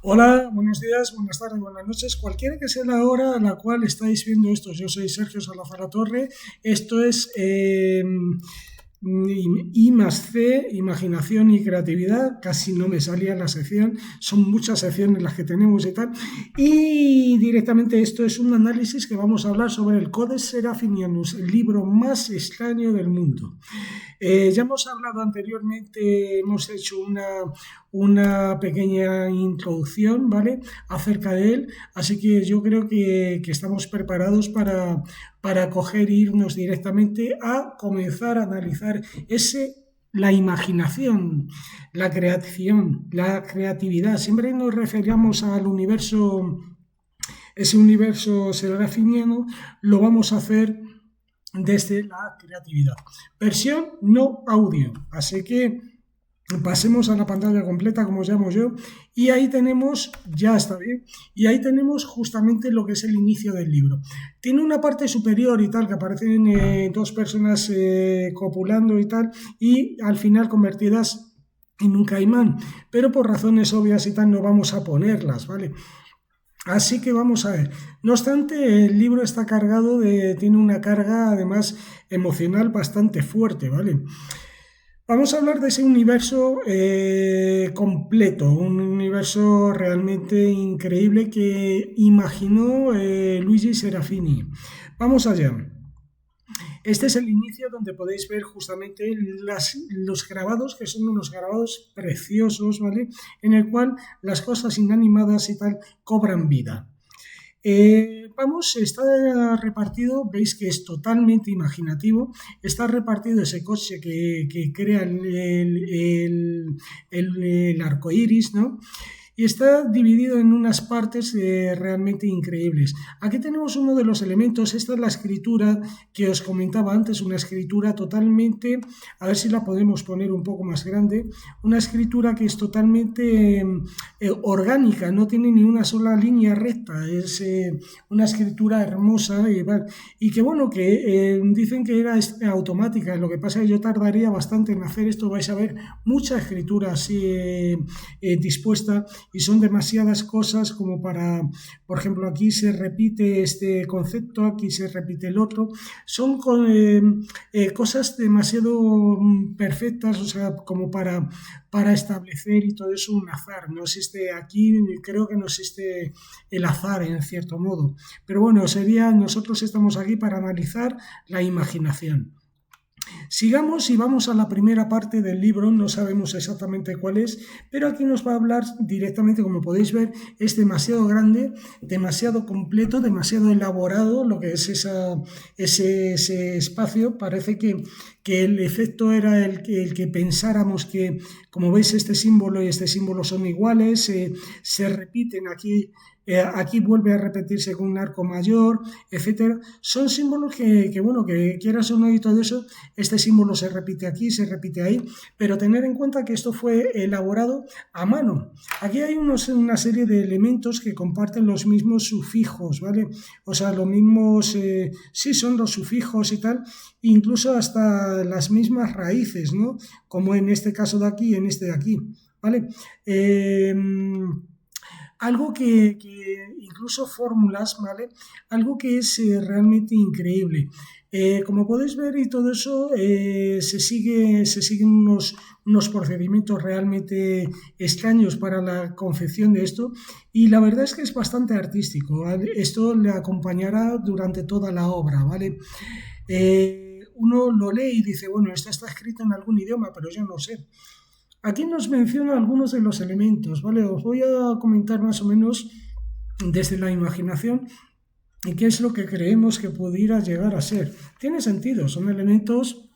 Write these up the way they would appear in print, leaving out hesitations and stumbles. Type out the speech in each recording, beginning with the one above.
Hola, buenos días, buenas tardes, buenas noches, cualquiera que sea la hora a la cual estáis viendo esto. Yo soy Sergio Salazar La Torre. Esto es I más C, imaginación y creatividad. Casi no me salía la sección, son muchas secciones las que tenemos y tal. Y directamente esto es un análisis que vamos a hablar sobre el Codex Seraphinianus, el libro más extraño del mundo. Ya hemos hablado anteriormente, hemos hecho una pequeña introducción, ¿vale? Acerca de él, así que yo creo que estamos preparados para coger e irnos directamente a comenzar a analizar la imaginación, la creación, la creatividad. Siempre nos referíamos al universo, ese universo serafiniano, lo vamos a hacer desde la creatividad. Versión no audio, así que pasemos a la pantalla completa, como os llamo yo, y ahí tenemos, ya está bien, y ahí tenemos justamente lo que es el inicio del libro. Tiene una parte superior y tal, que aparecen dos personas copulando y tal, y al final convertidas en un caimán, pero por razones obvias y tal no vamos a ponerlas, ¿vale? Así que vamos a ver. No obstante, el libro está tiene una carga además emocional bastante fuerte, ¿vale? Vamos a hablar de ese universo completo, un universo realmente increíble que imaginó Luigi Serafini. Vamos allá. Este es el inicio donde podéis ver justamente los grabados, que son unos grabados preciosos, ¿vale? En el cual las cosas inanimadas y tal cobran vida. Está repartido, veis que es totalmente imaginativo, está repartido ese coche que crea el arco iris, ¿no? Y está dividido en unas partes realmente increíbles. Aquí tenemos uno de los elementos, esta es la escritura que os comentaba antes, una escritura totalmente, a ver si la podemos poner un poco más grande, una escritura que es totalmente orgánica, no tiene ni una sola línea recta, es una escritura hermosa y que bueno, que dicen que era automática, lo que pasa es que yo tardaría bastante en hacer esto, vais a ver mucha escritura así dispuesta, y son demasiadas cosas como para, por ejemplo, aquí se repite este concepto, aquí se repite el otro, son cosas demasiado perfectas, o sea, como para establecer y todo eso un azar. No existe aquí, creo que no existe el azar en cierto modo, pero bueno, nosotros estamos aquí para analizar la imaginación. Sigamos y vamos a la primera parte del libro, no sabemos exactamente cuál es, pero aquí nos va a hablar directamente, como podéis ver, es demasiado grande, demasiado completo, demasiado elaborado lo que es ese espacio. Parece que el efecto era el que pensáramos que, como veis, este símbolo y este símbolo son iguales, se repiten aquí vuelve a repetirse con un arco mayor, etcétera. Son símbolos bueno, que quieras o no y todo eso, este símbolo se repite aquí, se repite ahí, pero tener en cuenta que esto fue elaborado a mano. Aquí hay una serie de elementos que comparten los mismos sufijos, ¿vale? O sea, los mismos, sí son los sufijos y tal, incluso hasta las mismas raíces, ¿no? Como en este caso de aquí y en este de aquí, ¿vale? Algo que incluso fórmulas, ¿vale? Algo que es realmente increíble. Como podéis ver y todo eso, se siguen unos procedimientos realmente extraños para la confección de esto, y la verdad es que es bastante artístico, ¿vale? Esto le acompañará durante toda la obra, ¿vale? Uno lo lee y dice, bueno, esto está escrito en algún idioma, pero yo no sé. Aquí nos menciona algunos de los elementos, ¿vale? Os voy a comentar más o menos desde la imaginación y qué es lo que creemos que pudiera llegar a ser. Tiene sentido, son elementos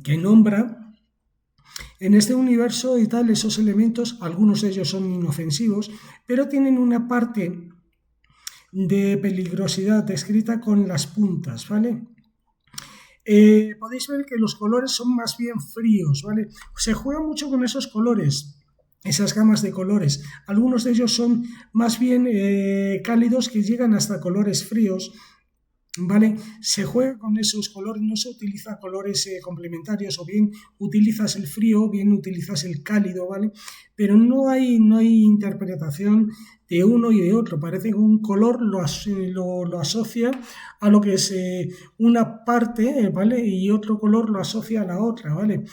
que nombra en este universo y tal, esos elementos, algunos de ellos son inofensivos, pero tienen una parte de peligrosidad descrita con las puntas, ¿vale? Podéis ver que los colores son más bien fríos, ¿vale? Se juega mucho con esos colores, esas gamas de colores. Algunos de ellos son más bien cálidos, que llegan hasta colores fríos, ¿vale? Se juega con esos colores, no se utiliza colores complementarios, o bien utilizas el frío o bien utilizas el cálido, ¿vale? pero no hay interpretación de uno y de otro. Parece que un color lo asocia a lo que es una parte, ¿vale? Y otro color lo asocia a la otra, ¿vale?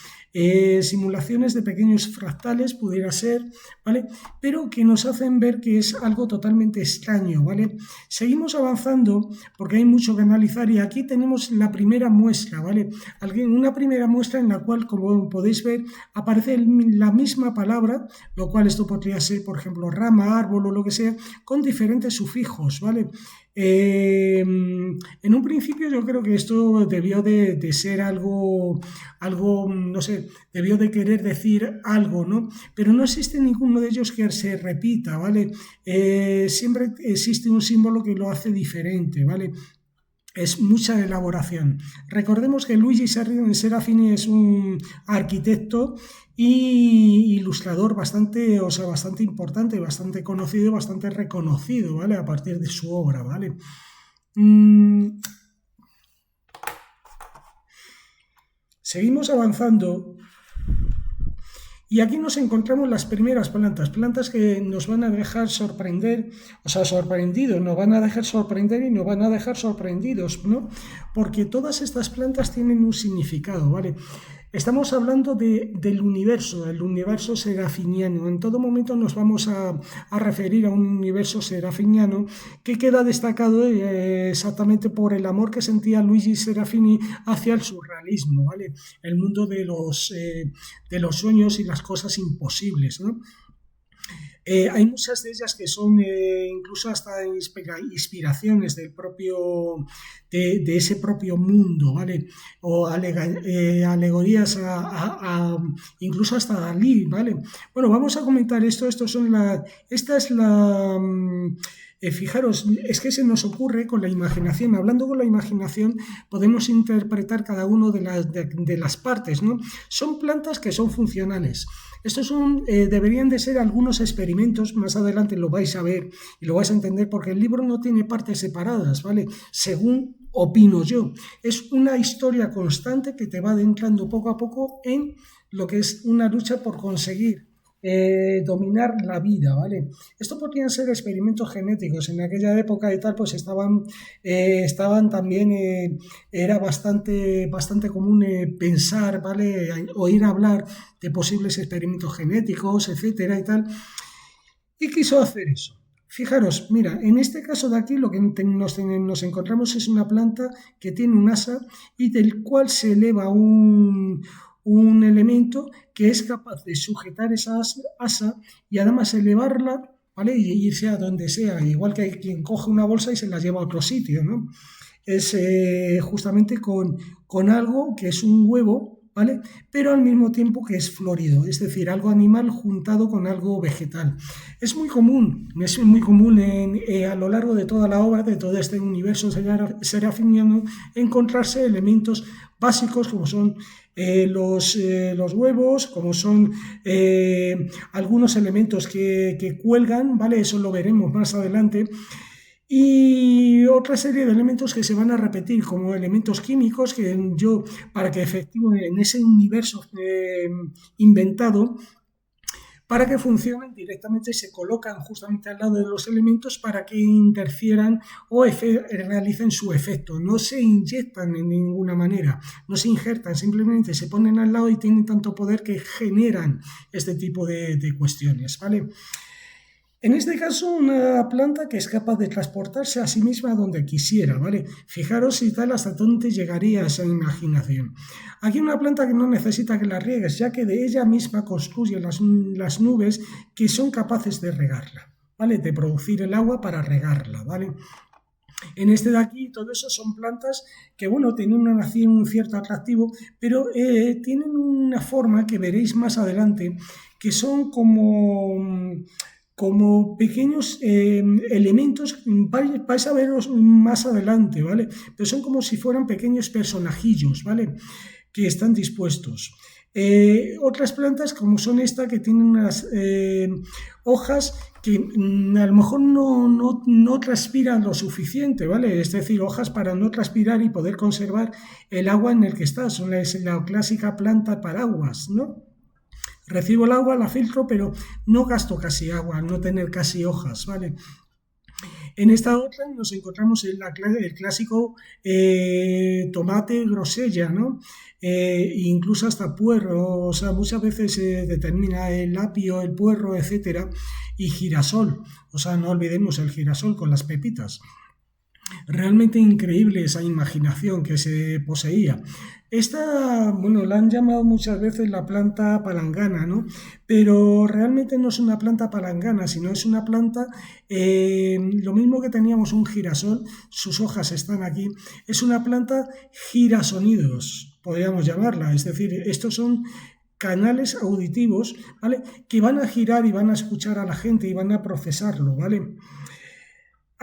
Simulaciones de pequeños fractales pudiera ser, ¿vale? Pero que nos hacen ver que es algo totalmente extraño, ¿vale? Seguimos avanzando porque hay mucho que analizar y aquí tenemos la primera muestra, ¿vale? Una primera muestra en la cual, como podéis ver, aparece la misma palabra, lo cual esto podría ser, por ejemplo, rama, árbol o lo que sea, con diferentes sufijos, ¿vale? En un principio yo creo que esto debió de ser algo, no sé, debió de querer decir algo, ¿no? Pero no existe ninguno de ellos que se repita, ¿vale? Siempre existe un símbolo que lo hace diferente, ¿vale? Es mucha elaboración. Recordemos que Luigi Serafini es un arquitecto y ilustrador bastante importante, bastante conocido y bastante reconocido, ¿vale? A partir de su obra, ¿vale? Seguimos avanzando. Y aquí nos encontramos las primeras plantas que nos van a dejar sorprendidos, nos van a dejar sorprender y nos van a dejar sorprendidos, ¿no? Porque todas estas plantas tienen un significado, ¿vale? Estamos hablando del universo serafiniano. En todo momento nos vamos a referir a un universo serafiniano que queda destacado exactamente por el amor que sentía Luigi Serafini hacia el surrealismo, ¿vale? El mundo de los sueños y las cosas imposibles, ¿no? Hay muchas de ellas que son incluso hasta inspiraciones de ese propio mundo, ¿vale? O alegorías incluso hasta Dalí, ¿vale? Bueno, vamos a comentar esto. Esta es la... fijaros, es que se nos ocurre con la imaginación. Hablando con la imaginación, podemos interpretar cada una de las partes, ¿no? Son plantas que son funcionales. Estos deberían de ser algunos experimentos, más adelante lo vais a ver y lo vais a entender porque el libro no tiene partes separadas, ¿vale? Según opino yo. Es una historia constante que te va adentrando poco a poco en lo que es una lucha por conseguir dominar la vida, ¿vale? Esto podrían ser experimentos genéticos. En aquella época y tal, pues estaban también, era bastante común pensar, ¿vale? Oír hablar de posibles experimentos genéticos, etcétera y tal. Y quiso hacer eso. Fijaros, mira, en este caso de aquí lo que nos encontramos es una planta que tiene un asa y del cual se eleva un elemento que es capaz de sujetar esa asa y además elevarla, ¿vale? Y irse a donde sea, igual que hay quien coge una bolsa y se la lleva a otro sitio, ¿no? Es justamente con algo que es un huevo, ¿vale? Pero al mismo tiempo que es florido, es decir, algo animal juntado con algo vegetal. Es muy común a lo largo de toda la obra, de todo este universo serafiniano, encontrarse elementos básicos como son los huevos, como son algunos elementos que cuelgan, ¿vale? Eso lo veremos más adelante. Y otra serie de elementos que se van a repetir como elementos químicos para que efectivamente en ese universo inventado, para que funcionen directamente se colocan justamente al lado de los elementos para que interfieran o realicen su efecto. No se inyectan en ninguna manera, no se injertan, simplemente se ponen al lado y tienen tanto poder que generan este tipo de cuestiones, ¿vale? En este caso, una planta que es capaz de transportarse a sí misma donde quisiera, ¿vale? Fijaros y tal hasta dónde llegaría esa imaginación. Aquí una planta que no necesita que la riegues, ya que de ella misma construye las nubes que son capaces de regarla, ¿vale? De producir el agua para regarla, ¿vale? En este de aquí, todo eso son plantas que, bueno, tienen un cierto atractivo, pero tienen una forma que veréis más adelante, que son como pequeños elementos, vais a verlos más adelante, ¿vale? Pero son como si fueran pequeños personajillos, ¿vale? Que están dispuestos. Otras plantas como son esta que tienen unas hojas que a lo mejor no transpiran lo suficiente, ¿vale? Es decir, hojas para no transpirar y poder conservar el agua en el que está. Son la clásica planta paraguas, ¿no? Recibo el agua, la filtro, pero no gasto casi agua al no tener casi hojas, ¿vale? En esta otra nos encontramos el clásico tomate grosella, ¿no? Incluso hasta puerro, o sea, muchas veces se determina el apio, el puerro, etcétera, y girasol, o sea, no olvidemos el girasol con las pepitas. Realmente increíble esa imaginación que se poseía. Esta, bueno, la han llamado muchas veces la planta palangana, ¿no? Pero realmente no es una planta palangana, sino es una planta, lo mismo que teníamos un girasol, sus hojas están aquí, es una planta girasonidos, podríamos llamarla, es decir, estos son canales auditivos, ¿vale? Que van a girar y van a escuchar a la gente y van a procesarlo, ¿vale?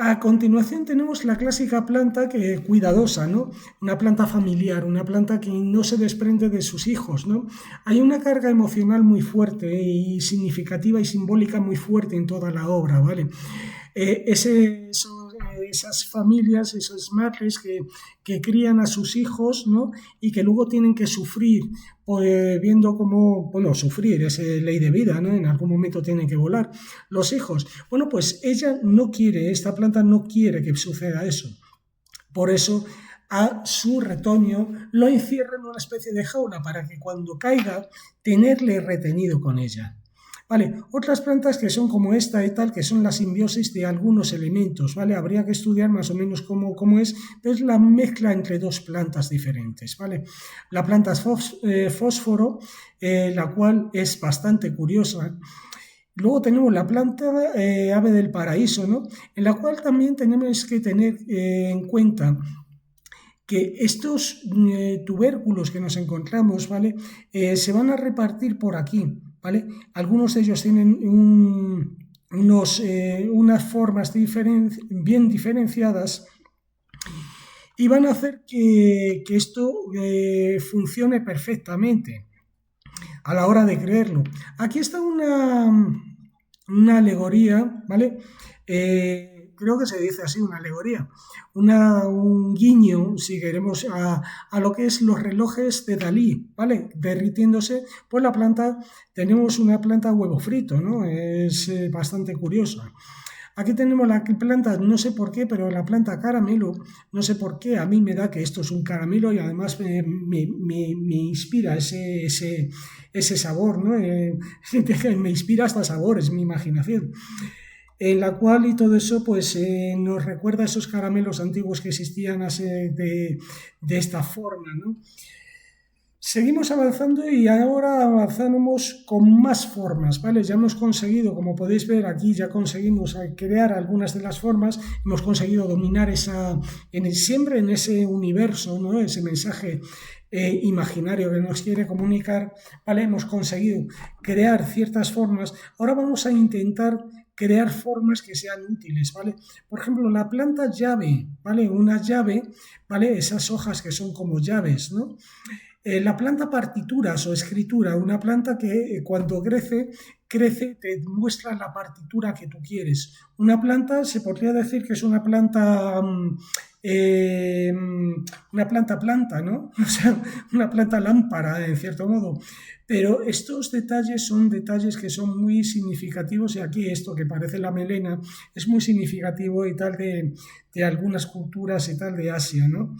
A continuación tenemos la clásica planta que cuidadosa, ¿no? Una planta familiar, una planta que no se desprende de sus hijos, ¿no? Hay una carga emocional muy fuerte y significativa y simbólica muy fuerte en toda la obra, ¿vale? Esas familias, esas madres que crían a sus hijos, ¿no? Y que luego tienen que sufrir, pues, viendo cómo, bueno, sufrir es ley de vida, ¿no? En algún momento tienen que volar los hijos. Bueno, pues ella no quiere, esta planta no quiere que suceda eso. Por eso a su retoño lo encierra en una especie de jaula para que cuando caiga tenerle retenido con ella. Vale, otras plantas que son como esta y tal, que son la simbiosis de algunos elementos, ¿vale? Habría que estudiar más o menos cómo es, pero es la mezcla entre dos plantas diferentes, ¿vale? La planta fósforo, la cual es bastante curiosa. Luego tenemos la planta ave del paraíso, ¿no? En la cual también tenemos que tener en cuenta que estos tubérculos que nos encontramos, ¿vale? Se van a repartir por aquí, ¿vale? Algunos de ellos tienen unas formas bien diferenciadas y van a hacer que esto funcione perfectamente a la hora de creerlo. Aquí está una alegoría, ¿vale? Creo que se dice así, una alegoría, un guiño, si queremos, a lo que es los relojes de Dalí, ¿vale? Derritiéndose, pues la planta, tenemos una planta huevo frito, ¿no? Es bastante curiosa. Aquí tenemos la planta, no sé por qué, pero la planta caramelo, no sé por qué, a mí me da que esto es un caramelo y además me inspira ese sabor, ¿no? Me inspira hasta sabores, mi imaginación. En la cual y todo eso pues nos recuerda a esos caramelos antiguos que existían de esta forma, ¿no? Seguimos avanzando y ahora avanzamos con más formas, ¿vale? Ya hemos conseguido, como podéis ver aquí, ya conseguimos crear algunas de las formas, hemos conseguido dominar siempre en ese universo, ¿no? Ese mensaje imaginario que nos quiere comunicar, ¿vale? Hemos conseguido crear ciertas formas, ahora vamos a intentar crear formas que sean útiles, ¿vale? Por ejemplo, la planta llave, ¿vale? Una llave, ¿vale? Esas hojas que son como llaves, ¿no? La planta partituras o escritura, una planta que cuando crece, te muestra la partitura que tú quieres. Una planta, se podría decir que es una planta, planta, ¿no? O sea, una planta lámpara, en cierto modo. Pero estos detalles son detalles que son muy significativos y aquí esto que parece la melena es muy significativo y tal de algunas culturas y tal de Asia, ¿no?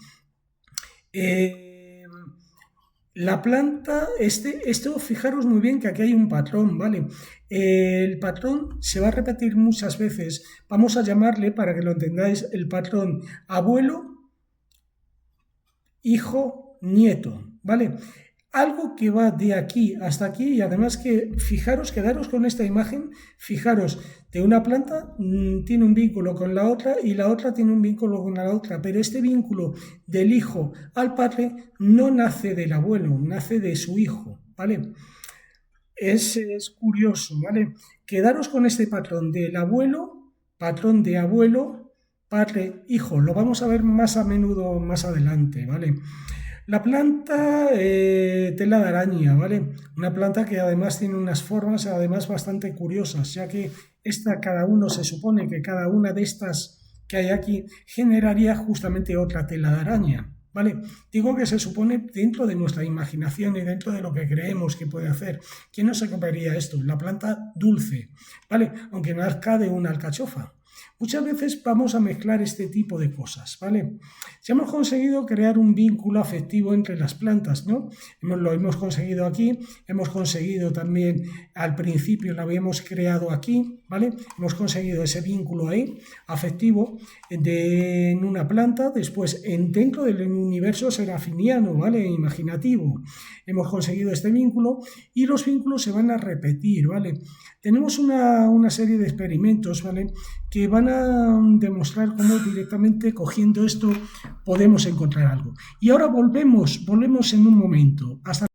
La planta, esto fijaros muy bien que aquí hay un patrón, ¿vale? El patrón se va a repetir muchas veces. Vamos a llamarle, para que lo entendáis, el patrón abuelo, hijo, nieto, ¿vale? Algo que va de aquí hasta aquí y además que fijaros, quedaros con esta imagen, fijaros, de una planta tiene un vínculo con la otra y la otra tiene un vínculo con la otra, pero este vínculo del hijo al padre no nace del abuelo, nace de su hijo, ¿vale? Es curioso, ¿vale? Quedaros con este patrón del abuelo, patrón de abuelo, padre, hijo, lo vamos a ver más a menudo más adelante, ¿vale? La planta tela de araña, ¿vale? Una planta que además tiene unas formas además bastante curiosas, ya que se supone que cada una de estas que hay aquí generaría justamente otra tela de araña, ¿vale? Digo que se supone dentro de nuestra imaginación y dentro de lo que creemos que puede hacer. ¿Quién no se comería esto? La planta dulce, ¿vale? Aunque nazca de una alcachofa. Muchas veces vamos a mezclar este tipo de cosas, ¿vale? Si hemos conseguido crear un vínculo afectivo entre las plantas, ¿no? Lo hemos conseguido aquí, hemos conseguido también al principio, lo habíamos creado aquí, ¿vale? Hemos conseguido ese vínculo ahí, afectivo, en una planta, después dentro del universo serafiniano, ¿vale? Imaginativo. Hemos conseguido este vínculo y los vínculos se van a repetir, ¿vale? Tenemos una serie de experimentos, ¿vale? Que van a demostrar cómo directamente cogiendo esto podemos encontrar algo. Y ahora volvemos en un momento. Hasta